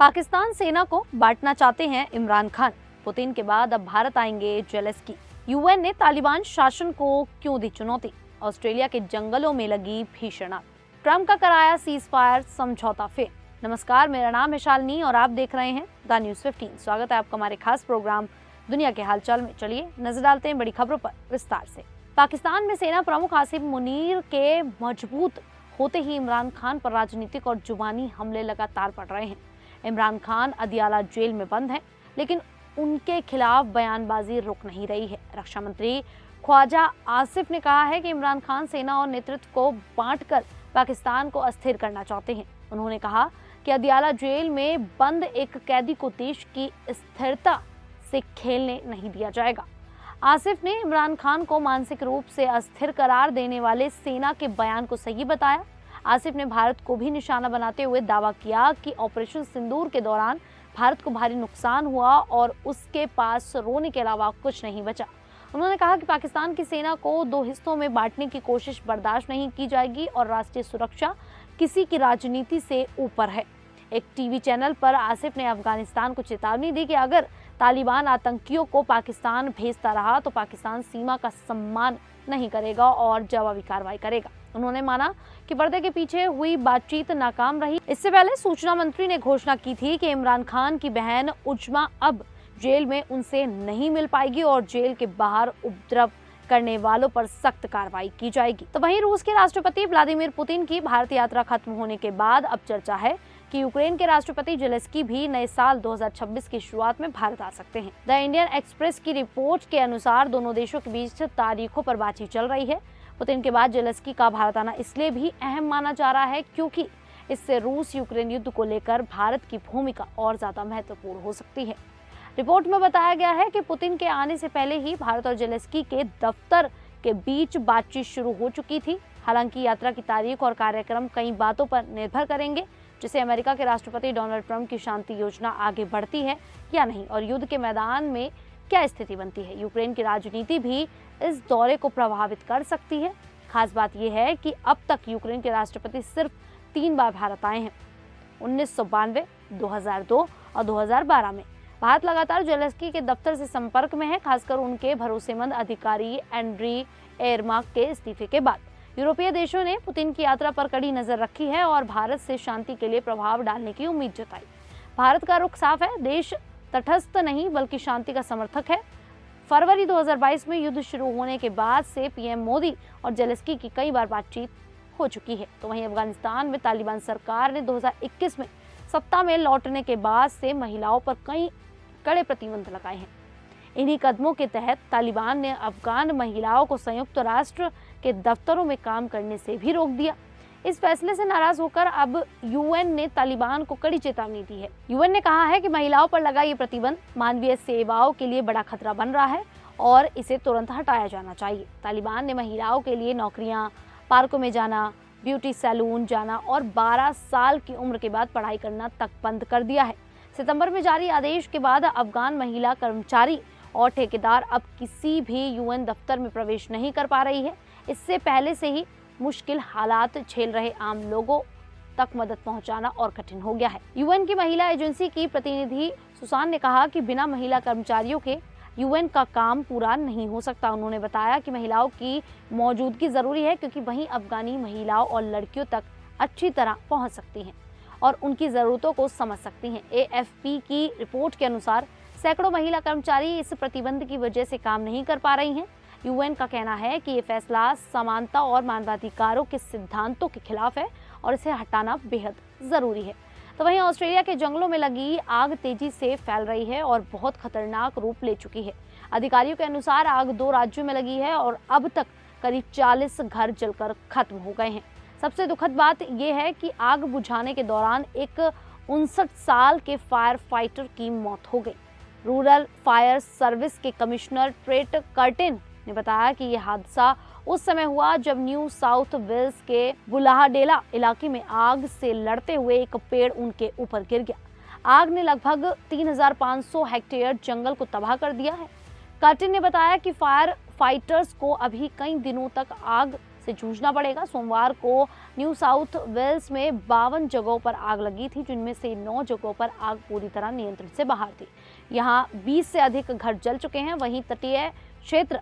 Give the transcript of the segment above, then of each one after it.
पाकिस्तान सेना को बांटना चाहते हैं इमरान खान। पुतिन के बाद अब भारत आएंगे जेलेंस्की। यूएन ने तालिबान शासन को क्यों दी चुनौती। ऑस्ट्रेलिया के जंगलों में लगी भीषण आग। ट्रंप का कराया सीज फायर समझौता फेल। नमस्कार, मेरा नाम है शालिनी और आप देख रहे हैं द न्यूज़ 15। स्वागत है आपका हमारे खास प्रोग्राम दुनिया के हालचाल में। चलिए नजर डालते हैं बड़ी खबरों पर विस्तार से। पाकिस्तान में सेना प्रमुख आसिफ मुनीर के मजबूत होते ही इमरान खान पर राजनीतिक और जुबानी हमले लगातार पड़ रहे हैं। इमरान खान अदियाला जेल में बंद हैं, लेकिन उनके खिलाफ बयानबाजी रुक नहीं रही है। रक्षा मंत्री ख्वाजा आसिफ ने कहा है कि इमरान खान सेना और नेतृत्व को बांटकर पाकिस्तान को अस्थिर करना चाहते हैं। उन्होंने कहा कि अदियाला जेल में बंद एक कैदी को देश की स्थिरता से खेलने नहीं दिया जाएगा। आसिफ ने इमरान खान को मानसिक रूप से अस्थिर करार देने वाले सेना के बयान को सही बताया। आसिफ ने भारत को भी निशाना बनाते हुए दावा किया कि ऑपरेशन सिंदूर के दौरान भारत को भारी नुकसान हुआ और उसके पास रोने के अलावा कुछ नहीं बचा। उन्होंने कहा कि पाकिस्तान की सेना को दो हिस्सों में बांटने की कोशिश बर्दाश्त नहीं की जाएगी और राष्ट्रीय सुरक्षा किसी की राजनीति से ऊपर है। एक टीवी चैनल पर आसिफ ने अफगानिस्तान को चेतावनी दी कि अगर तालिबान आतंकियों को पाकिस्तान भेजता रहा तो पाकिस्तान सीमा का सम्मान नहीं करेगा और जवाबी कार्रवाई करेगा। उन्होंने माना कि पर्दे के पीछे हुई बातचीत नाकाम रही। इससे पहले सूचना मंत्री ने घोषणा की थी कि इमरान खान की बहन उज्मा अब जेल में उनसे नहीं मिल पाएगी और जेल के बाहर उपद्रव करने वालों पर सख्त कार्रवाई की जाएगी। तो वहीं रूस के राष्ट्रपति व्लादिमीर पुतिन की भारत यात्रा खत्म होने के बाद अब चर्चा है कि यूक्रेन के राष्ट्रपति जेलेंस्की भी नए साल 2026 की शुरुआत में भारत आ सकते हैं। द इंडियन एक्सप्रेस की रिपोर्ट के अनुसार दोनों देशों के बीच तारीखों पर बातचीत चल रही है। पुतिन के बाद जेलेंस्की का भारत आना इसलिए भी अहम माना जा रहा है क्योंकि इससे रूस यूक्रेन युद्ध को लेकर भारत की भूमिका और ज्यादा महत्वपूर्ण हो सकती है। रिपोर्ट में बताया गया है कि पुतिन के आने से पहले ही भारत और जेलेंस्की के दफ्तर के बीच बातचीत शुरू हो चुकी थी। हालांकि यात्रा की तारीख और कार्यक्रम कई बातों पर निर्भर करेंगे, जिससे अमेरिका के राष्ट्रपति डोनाल्ड ट्रंप की शांति योजना आगे बढ़ती है या नहीं और युद्ध के मैदान में क्या स्थिति बनती है। यूक्रेन की राजनीति भी इस दौरे को प्रभावित कर सकती है। खास बात यह है कि अब तक यूक्रेन के राष्ट्रपति सिर्फ 3 बार भारत आए हैं, 1992, 2002 और 2012 में। भारत लगातार जेलेंस्की के दफ्तर से संपर्क में है, खासकर उनके भरोसेमंद अधिकारी एंड्री एरमाक के इस्तीफे के बाद। यूरोपीय देशों ने पुतिन की यात्रा पर कड़ी नजर रखी है और भारत से शांति के लिए प्रभाव डालने की उम्मीद जताई। भारत का रुख साफ है, देश तटस्थ नहीं बल्कि शांति का समर्थक है। फरवरी 2022 में युद्ध शुरू होने के बाद से पीएम मोदी और जेलेंस्की की कई बार बातचीत हो चुकी है। तो वहीं अफगानिस्तान में तालिबान सरकार ने 2021 में सत्ता में लौटने के बाद से महिलाओं पर कई कड़े प्रतिबंध लगाए हैं। इन्हीं कदमों के तहत तालिबान ने अफगान महिलाओं को संयुक्त राष्ट्र के दफ्तरों में काम करने से भी रोक दिया। इस फैसले से नाराज होकर अब यूएन ने तालिबान को कड़ी चेतावनी दी है। यूएन ने कहा है कि महिलाओं पर लगा ये प्रतिबंध मानवीय सेवाओं के लिए बड़ा खतरा बन रहा है और इसे तुरंत हटाया जाना चाहिए। तालिबान ने महिलाओं के लिए नौकरियां, पार्कों में जाना, ब्यूटी सैलून जाना और 12 साल की उम्र के बाद पढ़ाई करना तक बंद कर दिया है। सितंबर में जारी आदेश के बाद अफगान महिला कर्मचारी और ठेकेदार अब किसी भी यूएन दफ्तर में प्रवेश नहीं कर पा रही है। इससे पहले से ही मुश्किल हालात झेल रहे आम लोगों तक मदद पहुंचाना और कठिन हो गया है। यूएन की महिला एजेंसी की प्रतिनिधि सुसान ने कहा कि बिना महिला कर्मचारियों के यूएन का काम पूरा नहीं हो सकता। उन्होंने बताया कि महिलाओं की मौजूदगी जरूरी है क्योंकि वहीं अफगानी महिलाओं और लड़कियों तक अच्छी तरह पहुंच सकती हैं और उनकी जरूरतों को समझ सकती हैं। एएफपी की रिपोर्ट के अनुसार सैकड़ों महिला कर्मचारी इस प्रतिबंध की वजह से काम नहीं कर पा रही हैं। यूएन का कहना है कि ये फैसला समानता और मानवाधिकारों के सिद्धांतों के खिलाफ है और इसे हटाना बेहद जरूरी है। तो वहीं ऑस्ट्रेलिया के जंगलों में लगी आग तेजी से फैल रही है और बहुत खतरनाक रूप ले चुकी है। अधिकारियों के अनुसार आग 2 राज्यों में लगी है और अब तक करीब 40 घर जलकर खत्म हो गए हैं। सबसे दुखद बात यह है कि आग बुझाने के दौरान एक 59 साल के फायर फाइटर की मौत हो गई। रूरल फायर सर्विस के कमिश्नर ट्रेट कर्टिन ने बताया कि यह हादसा उस समय हुआ जब न्यू साउथ वेल्स के बुलाहाडेला इलाके में आग से लड़ते हुए एक पेड़ उनके ऊपर गिर गया। आग ने लगभग 3500 हेक्टेयर जंगल को तबाह कर दिया है। कर्टिन ने बताया कि फायर फाइटर्स को अभी कई दिनों तक आग से जूझना पड़ेगा। सोमवार को न्यू साउथ वेल्स में 52 जगहों पर आग लगी थी, जिनमें से 9 जगहों पर आग पूरी तरह नियंत्रण से बाहर थी। यहाँ 20 से अधिक घर जल चुके हैं। वहीं तटीय क्षेत्र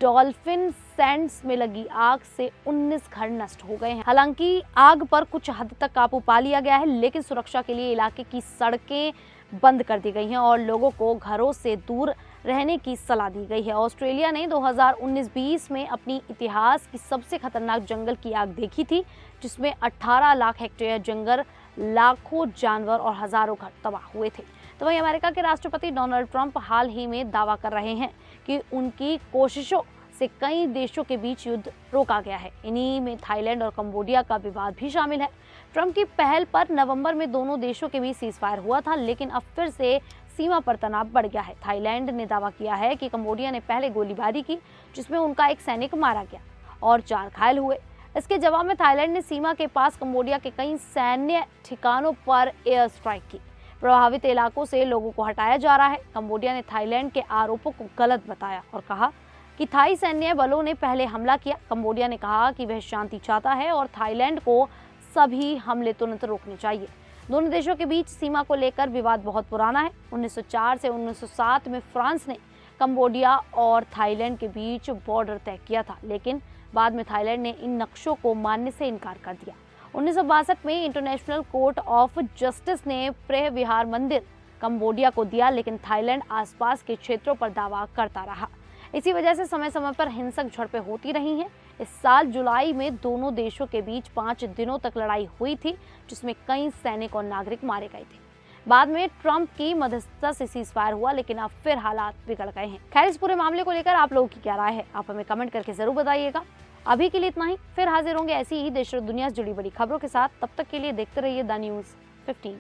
डॉल्फिन सैंड्स में लगी आग से 19 घर नष्ट हो गए हैं। हालांकि आग पर कुछ हद तक काबू पा लिया गया है, लेकिन सुरक्षा के लिए इलाके की सड़कें बंद कर दी गई हैं और लोगों को घरों से दूर रहने की सलाह दी गई है। ऑस्ट्रेलिया ने 2019-20 में अपनी इतिहास की सबसे खतरनाक जंगल की आग देखी थी, जिसमें 18 लाख हेक्टेयर जंगल, लाखों जानवर और हजारों घर तबाह हुए थे। तो वहीं अमेरिका के राष्ट्रपति डोनाल्ड ट्रंप हाल ही में दावा कर रहे हैं कि उनकी कोशिशों से कई देशों के बीच युद्ध रोका गया है। इन्हीं में थाईलैंड और कंबोडिया का विवाद भी शामिल है। ट्रंप की पहल पर नवंबर में दोनों देशों के बीच सीजफायर हुआ था, लेकिन अब फिर से सीमा पर तनाव बढ़ गया है। थाईलैंड ने दावा किया है कि कंबोडिया ने पहले गोलीबारी की, जिसमें उनका एक सैनिक मारा गया और 4 घायल हुए। इसके जवाब में थाईलैंड ने सीमा के पास कंबोडिया के कई सैन्य ठिकानों पर एयर स्ट्राइक की। प्रभावित इलाकों से लोगों को हटाया जा रहा है। कंबोडिया ने थाईलैंड के आरोपों को गलत बताया और कहा कि थाई सैन्य बलों ने पहले हमला किया। कंबोडिया ने कहा कि वह शांति चाहता है और थाईलैंड को सभी हमले तुरंत रोकने चाहिए। दोनों देशों के बीच सीमा को लेकर विवाद बहुत पुराना है। 1904 से 1907 में फ्रांस ने कंबोडिया और थाईलैंड के बीच बॉर्डर तय किया था, लेकिन बाद में थाईलैंड ने इन नक्शों को मानने से इनकार कर दिया। 1962 में इंटरनेशनल कोर्ट ऑफ जस्टिस ने प्रेह विहार मंदिर कंबोडिया को दिया, लेकिन थाईलैंड आसपास के क्षेत्रों पर दावा करता रहा। इसी वजह से समय समय पर हिंसक झड़पें होती रही हैं। इस साल जुलाई में दोनों देशों के बीच 5 दिनों तक लड़ाई हुई थी, जिसमें कई सैनिक और नागरिक मारे गए थे। बाद में ट्रंप की मध्यस्थता से सीजफायर हुआ, लेकिन अब फिर हालात बिगड़ गए हैं। खैर, इस पूरे मामले को लेकर आप लोगों की क्या राय है, आप हमें कमेंट करके जरूर बताइएगा। अभी के लिए इतना ही, फिर हाजिर होंगे ऐसी ही देश और दुनिया से जुड़ी बड़ी खबरों के साथ। तब तक के लिए देखते रहिए द न्यूज़ 15।